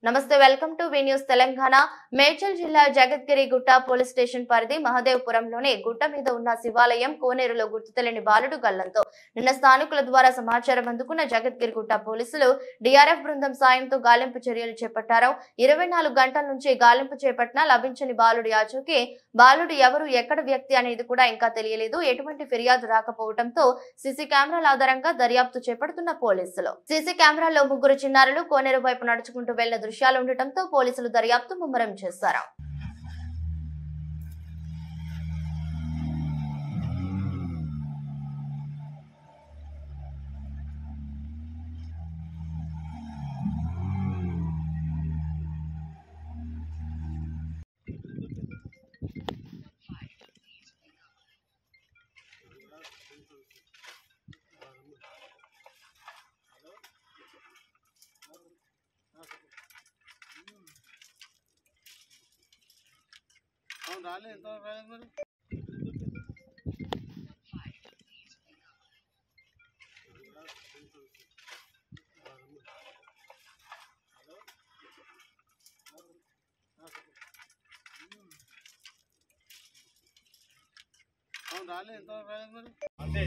నమస్తే welcome to V news Telangana. Medchal జిల్లా జగద్గిరి గుట్ట పోలీస్ స్టేషన్ పరిధి మహదేవ్పురంలోని గుట్ట మీద ఉన్న శివాలయం కోనేరులో గుర్తు తెలియని బాలుడు గల్లంతో నిన్న స్థానికుల ద్వారా సమాచారం అందుకున్న జగద్గిరి గుట్ట పోలీసులు డిఆర్ఎఫ్ బృందం సాయంతో గాలింపు చర్యలు చేపట్టారు. 24 గంటల నుంచి గాలింపు చేపట్టినా లభించని బాలుడి ఆచూకీ, బాలుడు ఎవరు ఎక్కడ వ్యక్తి అనేది కూడా ఇంకా తెలియలేదు. ఎటువంటి ఫిర్యాదు రాకపోవడంతో సీసీ కెమెరాల ఆధారంగా దర్యాప్తు చేపడుతున్న పోలీసులు సీసీ కెమెరాల్లో 3 చిన్నారులు కోనేరు వైపు నడుచుకుంటూ వెళ్లిన దృశ్యాలు ఉండటంతో పోలీసులు దర్యాప్తు ముమ్మరం చేశారు. రాలే ఎంత రాలేదు మరి రాలే ఎంత రాలేదు మరి అంటే